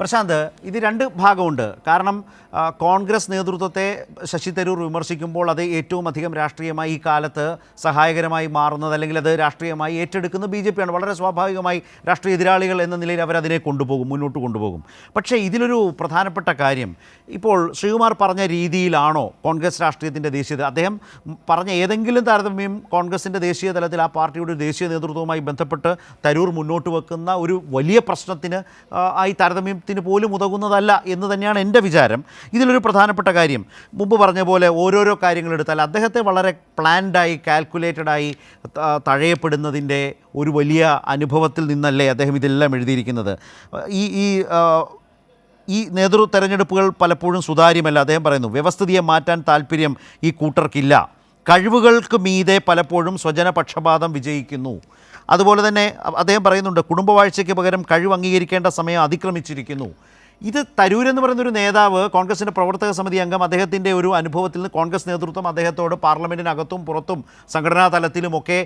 പ്രശാന്ത്, ഇത് രണ്ട് ഭാഗമുണ്ട്. കാരണം കോൺഗ്രസ് നേതൃത്വത്തെ ശശി തരൂർ വിമർശിക്കുമ്പോൾ അത് ഏറ്റവും അധികം രാഷ്ട്രീയമായി ഈ കാലത്ത് സഹായകരമായി മാറുന്നത്, അല്ലെങ്കിൽ അത് രാഷ്ട്രീയമായി ഏറ്റെടുക്കുന്ന BJP ആണ്. വളരെ സ്വാഭാവികമായി രാഷ്ട്രീയ എതിരാളികൾ എന്ന നിലയിൽ അവരതിനെ കൊണ്ടുപോകും, മുന്നോട്ട് കൊണ്ടുപോകും. പക്ഷേ ഇതിലൊരു പ്രധാനപ്പെട്ട കാര്യം, ഇപ്പോൾ ശ്രീകുമാർ പറഞ്ഞ രീതിയിലാണോ കോൺഗ്രസ് രാഷ്ട്രീയത്തിൻ്റെ ദേശീയത? അദ്ദേഹം പറഞ്ഞ ഏതെങ്കിലും താരതമ്യം കോൺഗ്രസിൻ്റെ ദേശീയ തലത്തിൽ ആ പാർട്ടിയുടെ ദേശീയ നേതൃത്വവുമായി ബന്ധപ്പെട്ട് തരൂർ മുന്നോട്ട് വെക്കുന്ന ഒരു വലിയ പ്രശ്നത്തിന് ആയി താരതമ്യത്തിന് പോലും ഉതകുന്നതല്ല എന്ന് തന്നെയാണ് എൻ്റെ വിചാരം. ഇതിലൊരു പ്രധാനപ്പെട്ട കാര്യം, മുമ്പ് പറഞ്ഞ പോലെ ഓരോരോ കാര്യങ്ങളെടുത്താൽ അദ്ദേഹത്തെ വളരെ പ്ലാൻഡായി കാൽക്കുലേറ്റഡായി തഴയപ്പെടുന്നതിൻ്റെ ഒരു വലിയ അനുഭവത്തിൽ നിന്നല്ലേ അദ്ദേഹം ഇതെല്ലാം എഴുതിയിരിക്കുന്നത്. ഈ തെരഞ്ഞെടുപ്പുകൾ പലപ്പോഴും സുതാര്യമല്ല. അദ്ദേഹം പറയുന്നു വ്യവസ്ഥിതിയെ മാറ്റാൻ താല്പര്യം ഈ കൂട്ടർക്കില്ല, കഴിവുകൾക്ക് മീതെ പലപ്പോഴും സ്വജനപക്ഷപാതം വിജയിക്കുന്നു. അതുപോലെ തന്നെ അദ്ദേഹം പറയുന്നുണ്ട് കുടുംബവാഴ്ചയ്ക്ക് പകരം കഴിവ് അംഗീകരിക്കേണ്ട സമയം അതിക്രമിച്ചിരിക്കുന്നു. ഇത് തരൂർ എന്ന് പറയുന്നൊരു നേതാവ്, കോൺഗ്രസിൻ്റെ പ്രവർത്തക സമിതി അംഗം, അദ്ദേഹത്തിൻ്റെ ഒരു അനുഭവത്തിൽ നിന്ന് കോൺഗ്രസ് നേതൃത്വം അദ്ദേഹത്തോട് പാർലമെൻറ്റിനകത്തും പുറത്തും സംഘടനാ തലത്തിലുമൊക്കെ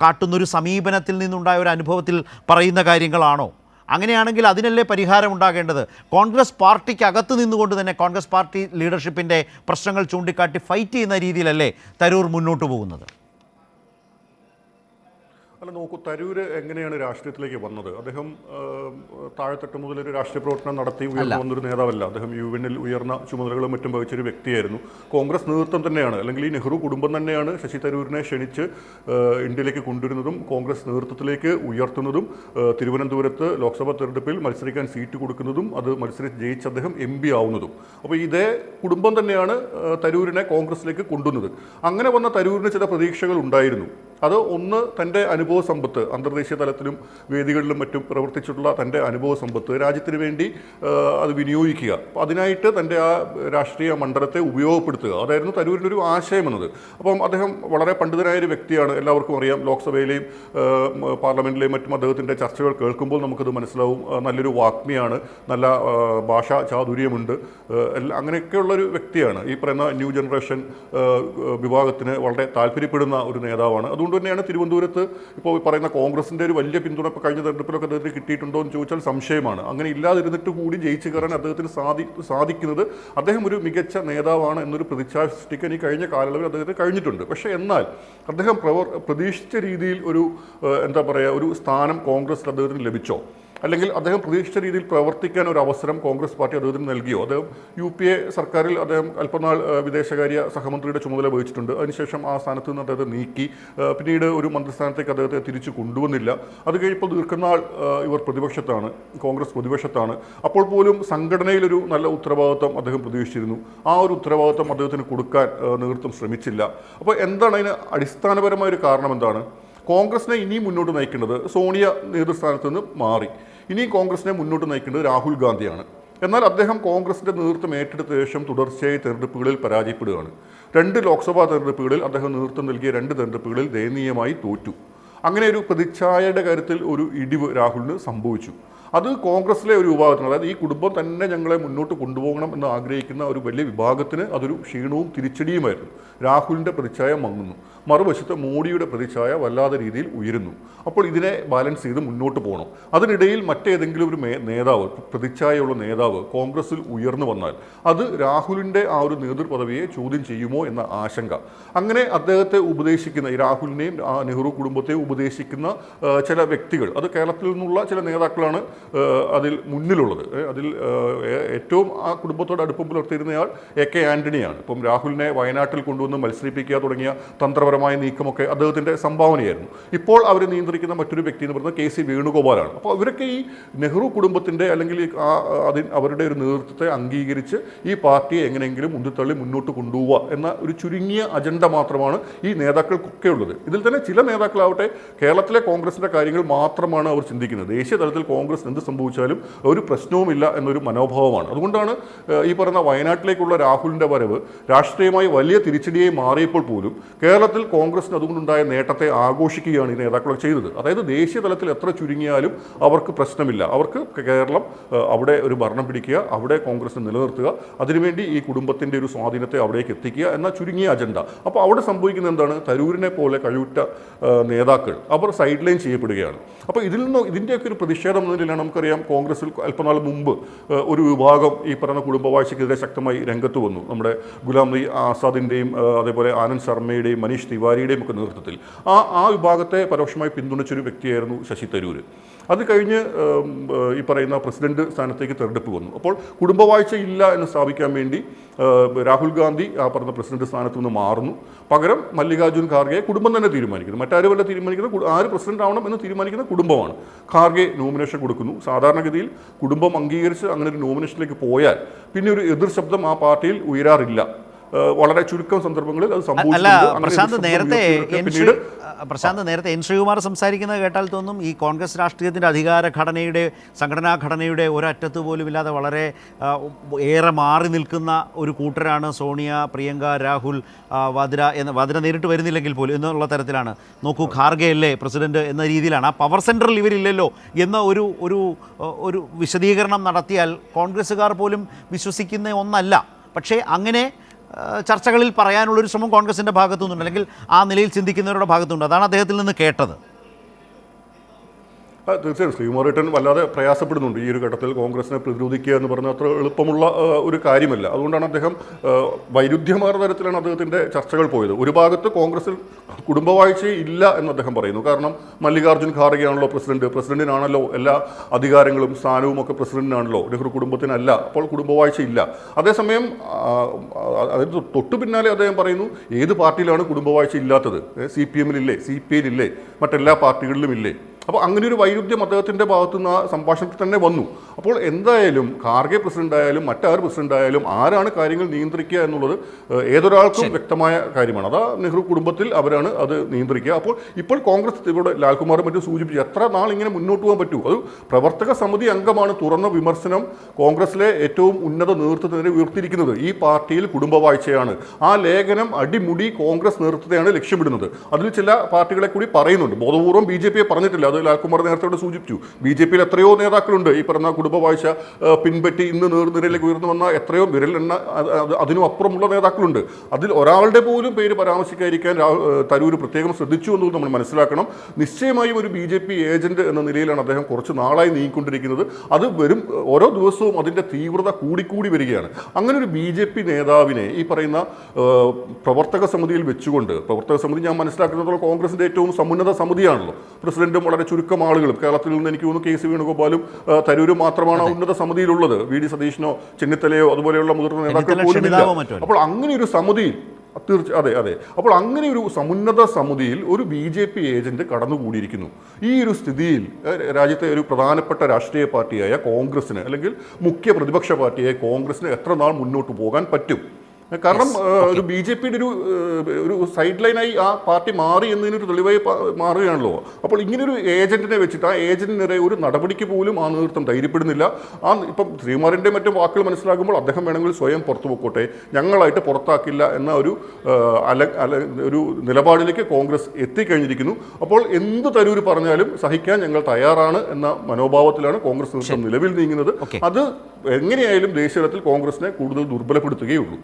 കാട്ടുന്നൊരു സമീപനത്തിൽ നിന്നുണ്ടായ ഒരു അനുഭവത്തിൽ പറയുന്ന കാര്യങ്ങളാണോ? അങ്ങനെയാണെങ്കിൽ അതിനല്ലേ പരിഹാരം ഉണ്ടാകേണ്ടത്? കോൺഗ്രസ് പാർട്ടിക്ക് അകത്ത് നിന്നുകൊണ്ട് തന്നെ കോൺഗ്രസ് പാർട്ടി ലീഡർഷിപ്പിൻ്റെ പ്രശ്നങ്ങൾ ചൂണ്ടിക്കാട്ടി ഫൈറ്റ് ചെയ്യുന്ന രീതിയിലല്ലേ തരൂർ മുന്നോട്ട് പോകുന്നത്? അല്ല, നോക്കൂ, തരൂര് എങ്ങനെയാണ് രാഷ്ട്രീയത്തിലേക്ക് വന്നത്? അദ്ദേഹം താഴെത്തട്ട് മുതൽ ഒരു രാഷ്ട്രീയ പ്രവർത്തനം നടത്തി ഉയർന്നു വന്നൊരു നേതാവല്ല. അദ്ദേഹം UN-ൽ ഉയർന്ന ചുമതലകളും മറ്റും വഹിച്ചൊരു വ്യക്തിയായിരുന്നു. കോൺഗ്രസ് നേതൃത്വം തന്നെയാണ്, അല്ലെങ്കിൽ ഈ നെഹ്റു കുടുംബം തന്നെയാണ് ശശി തരൂരിനെ ക്ഷണിച്ച് ഇന്ത്യയിലേക്ക് കൊണ്ടുവരുന്നതും കോൺഗ്രസ് നേതൃത്വത്തിലേക്ക് ഉയർത്തുന്നതും തിരുവനന്തപുരത്ത് ലോക്സഭാ തെരഞ്ഞെടുപ്പിൽ മത്സരിക്കാൻ സീറ്റ് കൊടുക്കുന്നതും അത് മത്സരിച്ച് ജയിച്ച് അദ്ദേഹം MP ആവുന്നതും. അപ്പോൾ ഇതേ കുടുംബം തന്നെയാണ് തരൂരിനെ കോൺഗ്രസിലേക്ക് കൊണ്ടുവന്നത്. അങ്ങനെ വന്ന തരൂരിന് ചില പ്രതീക്ഷകൾ ഉണ്ടായിരുന്നു. അത് ഒന്ന്, തൻ്റെ അനുഭവ സമ്പത്ത്, അന്തർദേശീയ തലത്തിലും വേദികളിലും മറ്റും പ്രവർത്തിച്ചിട്ടുള്ള തൻ്റെ അനുഭവ സമ്പത്ത് രാജ്യത്തിന് വേണ്ടി അത് വിനിയോഗിക്കുക, അപ്പോൾ അതിനായിട്ട് തൻ്റെ ആ രാഷ്ട്രീയ മണ്ഡലത്തെ ഉപയോഗപ്പെടുത്തുക, അതായിരുന്നു തരൂരിൻ്റെ ഒരു ആശയം എന്നത്. അപ്പം അദ്ദേഹം വളരെ പണ്ഡിതനായൊരു വ്യക്തിയാണ്, എല്ലാവർക്കും അറിയാം. ലോക്സഭയിലെയും പാർലമെൻറ്റിലെയും മറ്റും അദ്ദേഹത്തിൻ്റെ ചർച്ചകൾ കേൾക്കുമ്പോൾ നമുക്കത് മനസ്സിലാവും. നല്ലൊരു വാഗ്മിയാണ്, നല്ല ഭാഷാ ചാതുര്യമുണ്ട്, അങ്ങനെയൊക്കെയുള്ളൊരു വ്യക്തിയാണ്. ഈ പറയുന്ന ന്യൂ ജനറേഷൻ വിഭാഗത്തിന് വളരെ താല്പര്യപ്പെടുന്ന ഒരു നേതാവാണ്. അതുകൊണ്ട് തന്നെയാണ് തിരുവനന്തപുരത്ത് ഇപ്പോൾ പറയുന്ന കോൺഗ്രസിൻ്റെ ഒരു വലിയ പിന്തുണ ഇപ്പോൾ കഴിഞ്ഞ തെരഞ്ഞെടുപ്പിലൊക്കെ അദ്ദേഹത്തിന് കിട്ടിയിട്ടുണ്ടോ എന്ന് ചോദിച്ചാൽ സംശയമാണ്. അങ്ങനെ ഇല്ലാതിരുന്നിട്ട് കൂടി ജയിച്ചു കയറാൻ അദ്ദേഹത്തിന് സാധിക്കുന്നത് അദ്ദേഹം ഒരു മികച്ച നേതാവാണ് എന്നൊരു പ്രതിച്ഛായ സൃഷ്ടിക്കാൻ ഈ കഴിഞ്ഞ കാലയളവിൽ അദ്ദേഹത്തിന് കഴിഞ്ഞിട്ടുണ്ട്. പക്ഷേ എന്നാൽ അദ്ദേഹം പ്രതീക്ഷിച്ച രീതിയിൽ ഒരു എന്താ പറയുക, ഒരു സ്ഥാനം കോൺഗ്രസിൽ അദ്ദേഹത്തിന് ലഭിച്ചോ, അല്ലെങ്കിൽ അദ്ദേഹം പ്രതീക്ഷിച്ച രീതിയിൽ പ്രവർത്തിക്കാൻ ഒരു അവസരം കോൺഗ്രസ് പാർട്ടി അദ്ദേഹത്തിന് നൽകിയോ? അദ്ദേഹം UPA സർക്കാരിൽ അദ്ദേഹം അല്പനാൾ വിദേശകാര്യ സഹമന്ത്രിയുടെ ചുമതല വഹിച്ചിട്ടുണ്ട്. അതിനുശേഷം ആ സ്ഥാനത്ത് നിന്ന് അദ്ദേഹത്തെ നീക്കി, പിന്നീട് ഒരു മന്ത്രിസ്ഥാനത്തേക്ക് അദ്ദേഹത്തെ തിരിച്ചു കൊണ്ടുവന്നില്ല. അത് കഴിഞ്ഞപ്പോൾ ദീർഘനാൾ ഇവർ പ്രതിപക്ഷത്താണ്, കോൺഗ്രസ് പ്രതിപക്ഷത്താണ്. അപ്പോൾ പോലും സംഘടനയിലൊരു നല്ല ഉത്തരവാദിത്വം അദ്ദേഹം പ്രതീക്ഷിച്ചിരുന്നു. ആ ഒരു ഉത്തരവാദിത്വം അദ്ദേഹത്തിന് കൊടുക്കാൻ നേതൃത്വം ശ്രമിച്ചില്ല. അപ്പോൾ എന്താണ് അതിന് അടിസ്ഥാനപരമായൊരു കാരണം? എന്താണ്? കോൺഗ്രസിനെ ഇനിയും മുന്നോട്ട് നയിക്കേണ്ടത് സോണിയ നേതൃസ്ഥാനത്ത് നിന്ന് മാറി. ഇനിയും കോൺഗ്രസിനെ മുന്നോട്ട് നയിക്കേണ്ടത് രാഹുൽ ഗാന്ധിയാണ്. എന്നാൽ അദ്ദേഹം കോൺഗ്രസിൻ്റെ നേതൃത്വം ഏറ്റെടുത്ത ശേഷം തുടർച്ചയായി തെരഞ്ഞെടുപ്പുകളിൽ പരാജയപ്പെടുകയാണ്. 2 ലോക്സഭാ തെരഞ്ഞെടുപ്പുകളിൽ അദ്ദേഹം നേതൃത്വം നൽകിയ 2 തെരഞ്ഞെടുപ്പുകളിൽ ദയനീയമായി തോറ്റു. അങ്ങനെ ഒരു പ്രതിച്ഛായയുടെ കാര്യത്തിൽ ഒരു ഇടിവ് രാഹുലിന് സംഭവിച്ചു. അത് കോൺഗ്രസിലെ ഒരു വിഭാഗത്തിന്, അതായത് ഈ കുടുംബം തന്നെ ഞങ്ങളെ മുന്നോട്ട് കൊണ്ടുപോകണം എന്ന് ആഗ്രഹിക്കുന്ന ഒരു വലിയ വിഭാഗത്തിന് അതൊരു ക്ഷീണവും തിരിച്ചടിയുമായിരുന്നു. രാഹുലിൻ്റെ പ്രതിച്ഛായ മങ്ങുന്നു, മറുവശത്ത് മോഡിയുടെ പ്രതിച്ഛായ വല്ലാതെ രീതിയിൽ ഉയരുന്നു. അപ്പോൾ ഇതിനെ ബാലൻസ് ചെയ്ത് മുന്നോട്ട് പോകണം. അതിനിടയിൽ മറ്റേതെങ്കിലും ഒരു നേതാവ്, പ്രതിച്ഛായയുള്ള നേതാവ് കോൺഗ്രസിൽ ഉയർന്നു വന്നാൽ അത് രാഹുലിൻ്റെ ആ ഒരു നേതൃപദവിയെ ചോദ്യം ചെയ്യുമോ എന്ന ആശങ്ക. അങ്ങനെ അദ്ദേഹത്തെ ഉപദേശിക്കുന്ന, ഈ രാഹുലിനെയും ആ നെഹ്റു കുടുംബത്തെയും ഉപദേശിക്കുന്ന ചില വ്യക്തികൾ, അത് കേരളത്തിൽ നിന്നുള്ള ചില നേതാക്കളാണ് അതിൽ മുന്നിലുള്ളത്. അതിൽ ഏറ്റവും ആ കുടുംബത്തോട് അടുപ്പം പുലർത്തിയിരുന്നയാൾ AK ആൻ്റണിയാണ്. ഇപ്പം രാഹുലിനെ വയനാട്ടിൽ കൊണ്ടുവന്ന് മത്സരിപ്പിക്കുക തുടങ്ങിയ തന്ത്രപരമായ നീക്കമൊക്കെ അദ്ദേഹത്തിൻ്റെ സംഭാവനയായിരുന്നു. ഇപ്പോൾ അവർ നിയന്ത്രിക്കുന്ന മറ്റൊരു വ്യക്തി എന്ന് പറയുന്നത് KC വേണുഗോപാലാണ്. അപ്പോൾ ഇവരൊക്കെ ഈ നെഹ്റു കുടുംബത്തിൻ്റെ അല്ലെങ്കിൽ അവരുടെ ഒരു നേതൃത്വത്തെ അംഗീകരിച്ച് ഈ പാർട്ടിയെ എങ്ങനെയെങ്കിലും ഉന്തിത്തള്ളി മുന്നോട്ട് കൊണ്ടുപോവുക എന്ന ഒരു ചുരുങ്ങിയ അജണ്ട മാത്രമാണ് ഈ നേതാക്കൾക്കൊക്കെ ഉള്ളത്. ഇതിൽ തന്നെ ചില നേതാക്കളാവട്ടെ കേരളത്തിലെ കോൺഗ്രസിൻ്റെ കാര്യങ്ങൾ മാത്രമാണ് അവർ ചിന്തിക്കുന്നത്. ദേശീയ തലത്തിൽ കോൺഗ്രസ് എന്ത് സംഭവിച്ചാലും ഒരു പ്രശ്നവുമില്ല എന്നൊരു മനോഭാവമാണ്. അതുകൊണ്ടാണ് ഈ പറയുന്ന വയനാട്ടിലേക്കുള്ള രാഹുലിൻ്റെ വരവ് രാഷ്ട്രീയമായി വലിയ തിരിച്ചടിയായി മാറിയപ്പോൾ പോലും കേരളത്തിൽ കോൺഗ്രസിന് അതുകൊണ്ടുണ്ടായ നേട്ടത്തെ ആഘോഷിക്കുകയാണ് ഈ നേതാക്കളൊക്കെ ചെയ്തത്. അതായത് ദേശീയ തലത്തിൽ എത്ര ചുരുങ്ങിയാലും അവർക്ക് പ്രശ്നമില്ല, അവർക്ക് കേരളം അവിടെ ഒരു ഭരണം പിടിക്കുക, അവിടെ കോൺഗ്രസിനെ നിലനിർത്തുക, അതിനുവേണ്ടി ഈ കുടുംബത്തിൻ്റെ ഒരു സ്വാധീനത്തെ അവിടേക്ക് എത്തിക്കുക എന്ന ചുരുങ്ങിയ അജണ്ട. അപ്പോൾ അവിടെ സംഭവിക്കുന്നത് എന്താണ്? തരൂരിനെ പോലെ കഴിവുറ്റ നേതാക്കൾ അവർ സൈഡ് ലൈൻ ചെയ്യപ്പെടുകയാണ്. അപ്പോൾ ഇതിൻ്റെയൊക്കെ ഒരു പ്രതിഷേധം എന്നതിലാണ് നമുക്കറിയാം കോൺഗ്രസിൽ അല്പനാൾ മുമ്പ് ഒരു വിഭാഗം ഈ പറയുന്ന കുടുംബവാഴ്ചയ്ക്കെതിരെ ശക്തമായി രംഗത്ത് വന്നു. നമ്മുടെ ഗുലാം നബി ആസാദിൻ്റെയും അതേപോലെ ആനന്ദ് ശർമ്മയുടെയും മനീഷ് തിവാരിയുടെയും ഒക്കെ നേതൃത്വത്തിൽ ആ വിഭാഗത്തെ പരോക്ഷമായി പിന്തുണച്ചൊരു വ്യക്തിയായിരുന്നു ശശി തരൂർ. അത് കഴിഞ്ഞ് ഈ പറയുന്ന പ്രസിഡന്റ് സ്ഥാനത്തേക്ക് തെരഞ്ഞെടുപ്പ് വന്നു. അപ്പോൾ കുടുംബവാഴ്ച ഇല്ല എന്ന് സ്ഥാപിക്കാൻ വേണ്ടി രാഹുൽ ഗാന്ധി ആ പറഞ്ഞ പ്രസിഡന്റ് സ്ഥാനത്ത് നിന്ന് മാറുന്നു. പകരം മല്ലികാർജുൻ ഖാർഗെ കുടുംബം തന്നെ തീരുമാനിക്കുന്നു. മറ്റാരുമല്ല തീരുമാനിക്കുന്നത്, ആര് പ്രസിഡന്റ് ആവണം എന്ന് തീരുമാനിക്കുന്ന കുടുംബമാണ്. ഖാർഗെ നോമിനേഷൻ കൊടുക്കുന്നു. സാധാരണഗതിയിൽ കുടുംബം അംഗീകരിച്ച് അങ്ങനെ ഒരു നോമിനേഷനിലേക്ക് പോയാൽ പിന്നെ ഒരു എതിർ ശബ്ദം ആ പാർട്ടിയിൽ ഉയരാറില്ല. വളരെ ചുരുക്കം സന്ദർഭങ്ങളിൽ അത് പ്രശാന്ത് നേരത്തെ എൻ ശ്രീകുമാർ സംസാരിക്കുന്നത് കേട്ടാൽ തോന്നും ഈ കോൺഗ്രസ് രാഷ്ട്രീയത്തിൻ്റെ അധികാര ഘടനയുടെ സംഘടനാ ഘടനയുടെ ഒരറ്റത്ത് പോലും ഇല്ലാതെ വളരെ ഏറെ മാറി നിൽക്കുന്ന ഒരു കൂട്ടരാണ് സോണിയ, പ്രിയങ്ക, രാഹുൽ, വദ്ര നേരിട്ട് വരുന്നില്ലെങ്കിൽ പോലും എന്നുള്ള തരത്തിലാണ്. നോക്കൂ, ഖാർഗെ അല്ലേ പ്രസിഡന്റ് എന്ന രീതിയിലാണ്. ആ പവർ സെൻറ്ററിൽ ഇവരില്ലല്ലോ എന്ന ഒരു വിശദീകരണം നടത്തിയാൽ കോൺഗ്രസ്സുകാർ പോലും വിശ്വസിക്കുന്ന ഒന്നല്ല. പക്ഷേ അങ്ങനെ ചർച്ചകളിൽ പറയാനുള്ളൊരു ശ്രമം കോൺഗ്രസിൻ്റെ ഭാഗത്തുനിന്നുണ്ട്, അല്ലെങ്കിൽ ആ നിലയിൽ ചിന്തിക്കുന്നവരുടെ ഭാഗത്തുണ്ട്. അതാണ് അദ്ദേഹത്തിൽ നിന്ന് കേട്ടത്. തീർച്ചയായും ശ്രീകുമാരേട്ടൻ വല്ലാതെ പ്രയാസപ്പെടുന്നുണ്ട് ഈ ഒരു ഘട്ടത്തിൽ കോൺഗ്രസിനെ പ്രതിരോധിക്കുക എന്ന് പറഞ്ഞാൽ അത്ര എളുപ്പമുള്ള ഒരു കാര്യമല്ല. അതുകൊണ്ടാണ് അദ്ദേഹം വൈരുദ്ധ്യമാർന്ന തരത്തിലാണ് അദ്ദേഹത്തിൻ്റെ ചർച്ചകൾ പോയത്. ഒരു ഭാഗത്ത് കോൺഗ്രസിൽ കുടുംബവാഴ്ച ഇല്ല എന്ന് അദ്ദേഹം പറയുന്നു. കാരണം മല്ലികാർജുൻ ഖാർഗെയാണല്ലോ പ്രസിഡന്റിനാണല്ലോ എല്ലാ അധികാരങ്ങളും സ്ഥാനവും ഒക്കെ പ്രസിഡന്റിനാണല്ലോ, നെഹ്റു കുടുംബത്തിനല്ല. അപ്പോൾ കുടുംബവാഴ്ച ഇല്ല. അതേസമയം അതിന് തൊട്ടു പിന്നാലെ അദ്ദേഹം പറയുന്നു ഏത് പാർട്ടിയിലാണ് കുടുംബവാഴ്ച ഇല്ലാത്തത്? CPM-ലില്ലേ, CPI-ലില്ലേ, മറ്റെല്ലാ പാർട്ടികളിലും ഇല്ലേ? അപ്പോൾ അങ്ങനെ ഒരു വൈരുദ്ധ്യം അദ്ദേഹത്തിൻ്റെ ഭാഗത്തുനിന്ന് ആ സംഭാഷണത്തിൽ തന്നെ വന്നു. അപ്പോൾ എന്തായാലും ഖാർഗെ പ്രസിഡന്റ് ആയാലും മറ്റാർ പ്രസിഡന്റ് ആയാലും ആരാണ് കാര്യങ്ങൾ നിയന്ത്രിക്കുക എന്നുള്ളത് ഏതൊരാൾക്കും വ്യക്തമായ കാര്യമാണ്. അതാ നെഹ്റു കുടുംബത്തിൽ അവരാണ് അത് നിയന്ത്രിക്കുക. അപ്പോൾ ഇപ്പോൾ കോൺഗ്രസ് ഇവിടെ ലാൽകുമാറും മറ്റും സൂചിപ്പിച്ചു എത്ര നാൾ ഇങ്ങനെ മുന്നോട്ട് പോകാൻ പറ്റൂ? അത് പ്രവർത്തക സമിതി അംഗമാണ് തുറന്ന വിമർശനം കോൺഗ്രസിലെ ഏറ്റവും ഉന്നത നേതൃത്വത്തിനെതിരെ ഉയർത്തിയിരിക്കുന്നത്. ഈ പാർട്ടിയിൽ കുടുംബവാഴ്ചയാണ്. ആ ലേഖനം അടിമുടി കോൺഗ്രസ് നേതൃത്വത്തെയാണ് ലക്ഷ്യമിടുന്നത്. അതിൽ ചില പാർട്ടികളെ കൂടി പറയുന്നുണ്ട്. ബോധപൂർവ്വം BJP-യെ പറഞ്ഞിട്ടില്ല. അത് ലാൽകുമാർ നേരത്തെ സൂചിപ്പിച്ചു. BJP-യിൽ എത്രയോ നേതാക്കളുണ്ട് ഈ പറഞ്ഞ കുടുംബവാഴ്ച പിൻപറ്റി ഇന്ന് നേർനിരയിലേക്ക് ഉയർന്നു വന്ന എത്രയോ വിരലെണ്ണ അതിനും അപ്പുറമുള്ള നേതാക്കളുണ്ട്. അതിൽ ഒരാളുടെ പോലും പേര് പരാമർശിക്കാതിരിക്കാൻ തരൂർ പ്രത്യേകം ശ്രദ്ധിച്ചു എന്നത് നമ്മൾ മനസ്സിലാക്കണം. നിശ്ചയമായും ഒരു BJP ഏജന്റ് എന്ന നിലയിലാണ് അദ്ദേഹം കുറച്ച് നാളായി നീങ്ങിക്കൊണ്ടിരിക്കുന്നത്. അത് ഓരോ ദിവസവും അതിൻ്റെ തീവ്രത കൂടിക്കൂടി വരികയാണ്. അങ്ങനെ ഒരു BJP നേതാവിനെ ഈ പറയുന്ന പ്രവർത്തക സമിതിയിൽ വെച്ചുകൊണ്ട്, പ്രവർത്തക സമിതി ഞാൻ മനസ്സിലാക്കുന്നതോളം കോൺഗ്രസിൻ്റെ ഏറ്റവും സമുന്നത സമിതിയാണല്ലോ. പ്രസിഡന്റും വളരെ ചുരുക്കം ആളുകളും, കേരളത്തിൽ നിന്ന് എനിക്ക് തോന്നുന്നു KC വേണുഗോപാലും തരൂരും മാത്രമാണ് ഉന്നത സമിതിയിലുള്ളത്. VD സതീശനോ ചെന്നിത്തലയോ അതുപോലെയുള്ള മുതിർന്ന നേതാക്കൾ പോലും ഇല്ല. അപ്പോൾ അങ്ങനെ ഒരു സമിതിയിൽ അതെ അപ്പോൾ അങ്ങനെ ഒരു സമുന്നത സമിതിയിൽ ഒരു BJP ഏജന്റ് കടന്നുകൂടിയിരിക്കുന്നു. ഈ ഒരു സ്ഥിതിയിൽ രാജ്യത്തെ ഒരു പ്രധാനപ്പെട്ട രാഷ്ട്രീയ പാർട്ടിയായ കോൺഗ്രസിന്, അല്ലെങ്കിൽ മുഖ്യ പ്രതിപക്ഷ പാർട്ടിയായ കോൺഗ്രസിന് എത്ര നാൾ മുന്നോട്ട് പോകാൻ പറ്റും? കാരണം ഒരു BJP-യുടെ ഒരു സൈഡ് ലൈനായി ആ പാർട്ടി മാറി എന്നതിനൊരു തെളിവായി മാറുകയാണല്ലോ. അപ്പോൾ ഇങ്ങനൊരു ഏജന്റിനെ വെച്ചിട്ട് ആ ഏജന്റിനെതിരെ ഒരു നടപടിക്ക് പോലും ആ നേതൃത്വം ധൈര്യപ്പെടുന്നില്ല. ഇപ്പം ശ്രീകുമാറിൻ്റെ മറ്റും വാക്കുകൾ മനസ്സിലാക്കുമ്പോൾ അദ്ദേഹം വേണമെങ്കിൽ സ്വയം പുറത്തു പോയിക്കോട്ടെ, ഞങ്ങളായിട്ട് പുറത്താക്കില്ല എന്ന ഒരു നിലപാടിലേക്ക് കോൺഗ്രസ് എത്തിക്കഴിഞ്ഞിരിക്കുന്നു. അപ്പോൾ എന്ത് തരൂർ പറഞ്ഞാലും സഹിക്കാൻ ഞങ്ങൾ തയ്യാറാണ് എന്ന മനോഭാവത്തിലാണ് കോൺഗ്രസ് നേതൃത്വം നിലവിൽ നീങ്ങുന്നത്. അത് എങ്ങനെയായാലും ദേശീയ തലത്തിൽ കോൺഗ്രസിനെ കൂടുതൽ ദുർബലപ്പെടുത്തുകയുള്ളൂ.